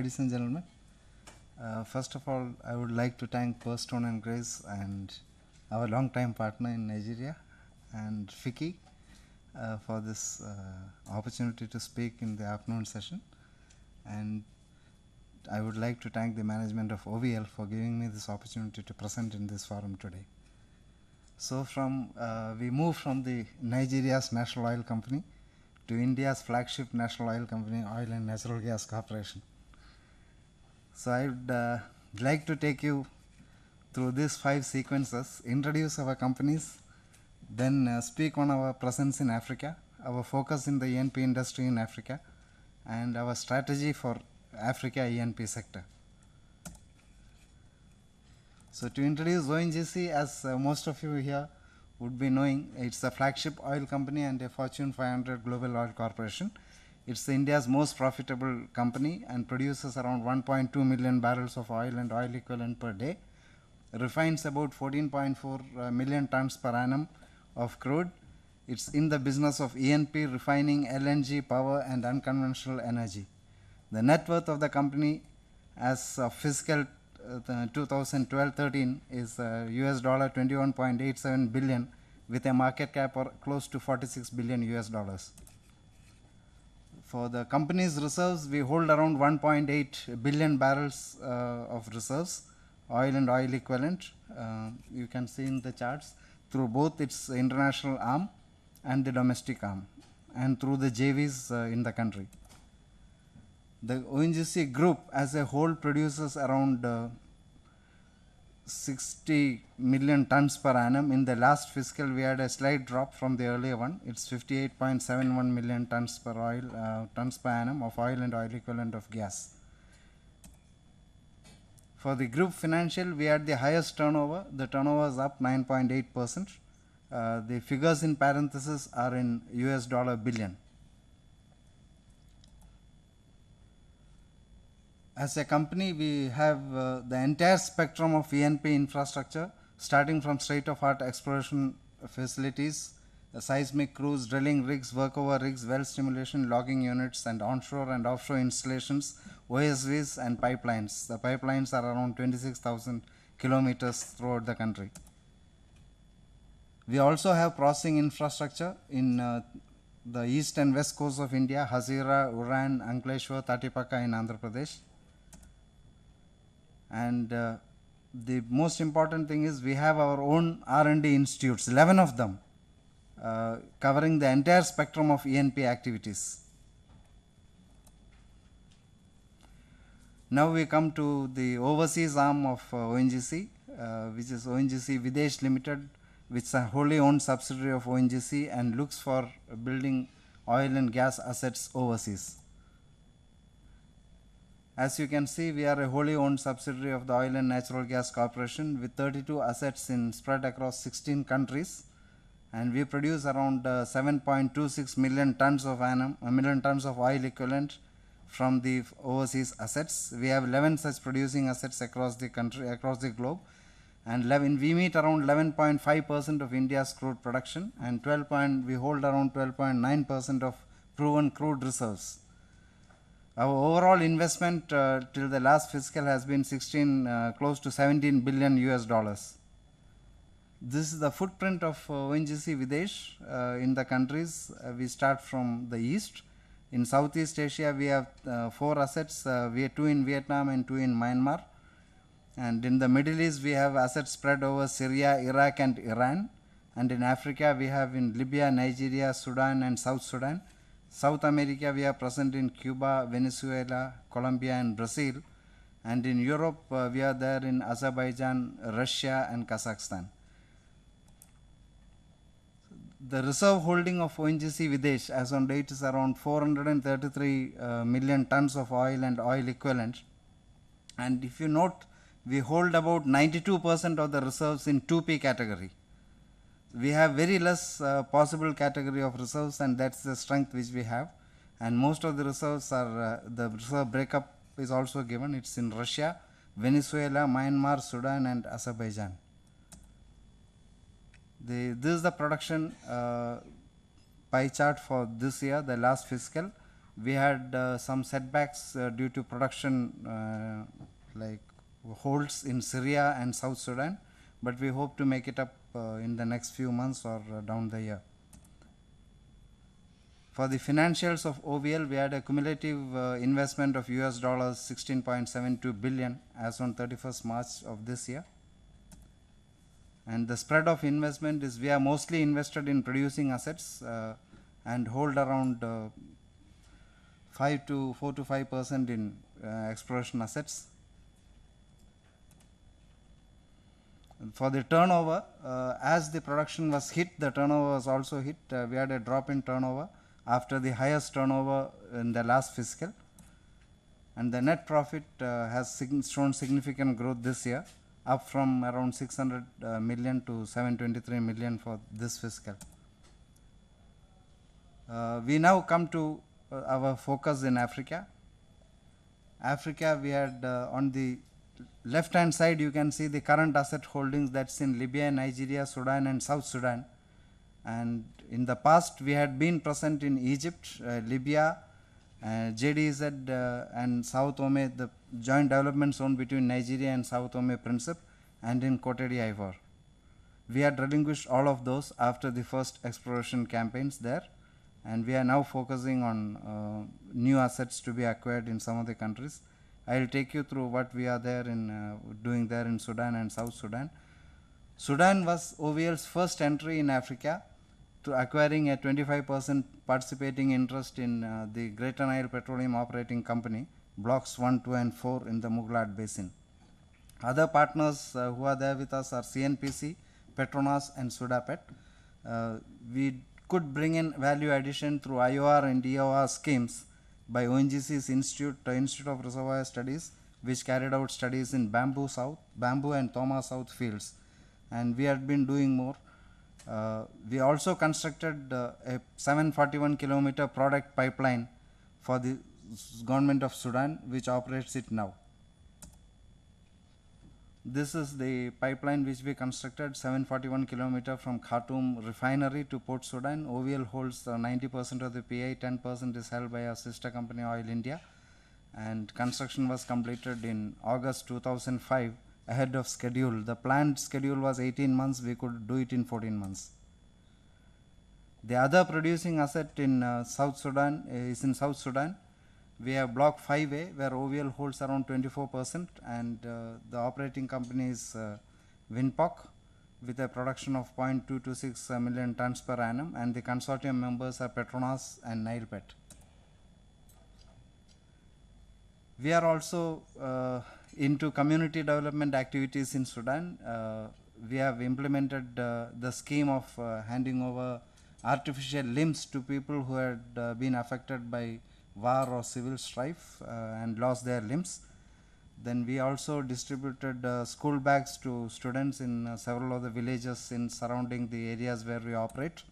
ladies and gentlemen. First of all, I would like to thank Pearstone and Grace and our long-time partner in Nigeria and Fiki for this opportunity to speak in the afternoon session. And I would like to thank the management of OVL for giving me this opportunity to present in this forum today. So we moved from the Nigeria's national oil company to India's flagship national oil company, Oil and Natural Gas Corporation. So I would like to take you through these 5 sequences, introduce our companies, then speak on our presence in Africa, our focus in the E&P industry in Africa, and our strategy for Africa E&P sector. So to introduce ONGC, as most of you here would be knowing, it's a flagship oil company and a Fortune 500 global oil corporation. It's India's most profitable company and produces around 1.2 million barrels of oil and oil equivalent per day, refines about 14.4 million tons per annum of crude. It's in the business of E&P, refining, LNG, power and unconventional energy. The net worth of the company as of fiscal 2012-13 is US dollar 21.87 billion with a market cap or close to 46 billion US dollars. For the company's reserves, we hold around 1.8 billion barrels of reserves, oil and oil equivalent. You can see in the charts through both its international arm and the domestic arm, and through the JVs in the country. The ONGC group as a whole produces around 60 million tons per annum. In the last fiscal, we had a slight drop from the earlier one. It's 58.71 million tons per annum of oil and oil equivalent of gas. For the group financial, we had the highest turnover. The turnover is up 9.8%. The figures in parentheses are in US dollar billion. As a company, we have the entire spectrum of E&P infrastructure, starting from state-of-art exploration facilities, seismic crews, drilling rigs, workover rigs, well stimulation, logging units, and onshore and offshore installations, OSVs, and pipelines. The pipelines are around 26,000 kilometers throughout the country. We also have processing infrastructure in the east and west coast of India, Hazira, Uran, Ankleshwar, Tatipaka in Andhra Pradesh. And the most important thing is we have our own R&D institutes, 11 of them, covering the entire spectrum of E&P activities. Now we come to the overseas arm of ONGC, which is ONGC Videsh Limited, which is a wholly owned subsidiary of ONGC and looks for building oil and gas assets overseas. As you can see, we are a wholly owned subsidiary of the Oil and Natural Gas Corporation with 32 assets spread across 16 countries, and we produce around 7.26 million tons of oil equivalent from the overseas assets. We have 11 such producing assets across the globe, and we meet around 11.5% of India's crude production, and we hold around 12.9% of proven crude reserves. Our overall investment till the last fiscal has been close to 17 billion US dollars. This is the footprint of ONGC Videsh in the countries. We start from the east. In Southeast Asia, we have 4 assets. We have 2 in Vietnam and 2 in Myanmar. And in the Middle East, we have assets spread over Syria, Iraq, and Iran. And in Africa, we have in Libya, Nigeria, Sudan, and South Sudan. South America, we are present in Cuba, Venezuela, Colombia, and Brazil. And in Europe, we are there in Azerbaijan, Russia, and Kazakhstan. The reserve holding of ONGC Videsh as on date is around 433 million tons of oil and oil equivalent. And if you note, we hold about 92% of the reserves in 2P category. We have very less possible category of reserves, and that's the strength which we have. And most of the reserves are, the reserve breakup is also given. It's in Russia, Venezuela, Myanmar, Sudan, and Azerbaijan. This is the production pie chart for this year, the last fiscal. We had some setbacks due to production like holds in Syria and South Sudan, but we hope to make it up in the next few months or down the year. For the financials of OVL, we had a cumulative investment of US dollars 16.72 billion as on 31st March of this year. And the spread of investment is we are mostly invested in producing assets and hold around 4 to 5% in exploration assets. For the turnover, as the production was hit, the turnover was also hit. We had a drop in turnover after the highest turnover in the last fiscal, and the net profit has shown significant growth this year, up from around 600 million to 723 million for this fiscal. We now come to our focus in Africa. Africa, we had on the left hand side you can see the current asset holdings, that's in Libya, Nigeria, Sudan and South Sudan. And in the past we had been present in Egypt, Libya, JDZ and Sao Tome, the joint development zone between Nigeria and Sao Tome Principe, and in Cote d'Ivoire. We had relinquished all of those after the first exploration campaigns there, and we are now focusing on new assets to be acquired in some of the countries. I will take you through what we are there in doing there in Sudan and South Sudan. Sudan was OVL's first entry in Africa to acquiring a 25% participating interest in the Greater Nile Petroleum Operating Company, blocks 1, 2 and 4 in the Mughlad Basin. Other partners who are there with us are CNPC, Petronas and Sudapet. We could bring in value addition through IOR and EOR schemes by ONGC's Institute of Reservoir Studies, which carried out studies in Bamboo and Thoma South fields, and we had been doing more. We also constructed a 741 kilometer product pipeline for the government of Sudan, which operates it now. This is the pipeline which we constructed, 741 kilometer from Khartoum refinery to Port Sudan. OVL holds 90% of the PI, 10% is held by our sister company Oil India, and construction was completed in August 2005 ahead of schedule. The planned schedule was 18 months, we could do it in 14 months. The other producing asset in South Sudan is in South Sudan. We have block 5A where OVL holds around 24%, and the operating company is Winpoc with a production of 0.226 million tons per annum, and the consortium members are Petronas and Nilepet. We are also into community development activities in Sudan. We have implemented the scheme of handing over artificial limbs to people who had been affected by war or civil strife and lost their limbs. Then we also distributed school bags to students in several of the villages in surrounding the areas where we operate.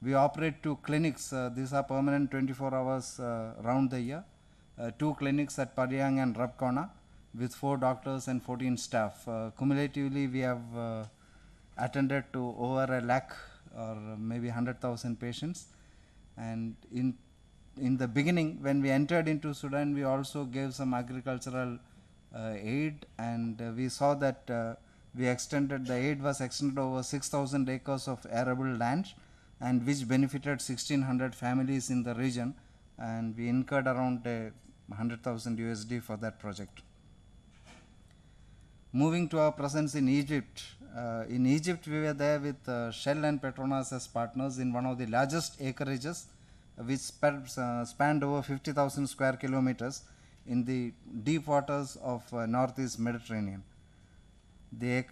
We operate 2 clinics. These are permanent 24 hours round the year. 2 clinics at Pariang and Rabkona with 4 doctors and 14 staff. Cumulatively, we have attended to over 1 lakh or maybe 100,000 patients. And in the beginning, when we entered into Sudan, we also gave some agricultural aid, and we saw that the aid was extended over 6,000 acres of arable land, and which benefited 1,600 families in the region, and we incurred around 100,000 USD for that project. Moving to our presence in Egypt. In Egypt, we were there with Shell and Petronas as partners in one of the largest acreages, which spanned over 50,000 square kilometers in the deep waters of northeast Mediterranean. The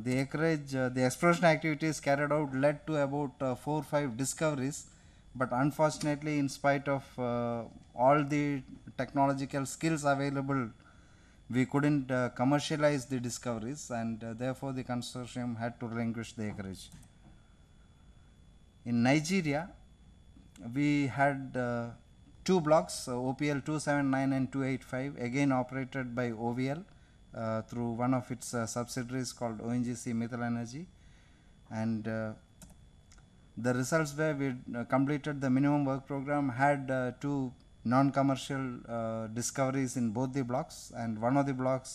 acreage, the exploration activities carried out led to about 4 or 5 discoveries, but unfortunately, in spite of all the technological skills available, we couldn't commercialize the discoveries, and therefore the consortium had to relinquish the acreage. In Nigeria, we had 2 blocks, OPL 279 and 285, again operated by OVL through one of its subsidiaries called ONGC Mittal Energy, and The results were we completed the minimum work program, had two non-commercial discoveries in both the blocks, and one of the blocks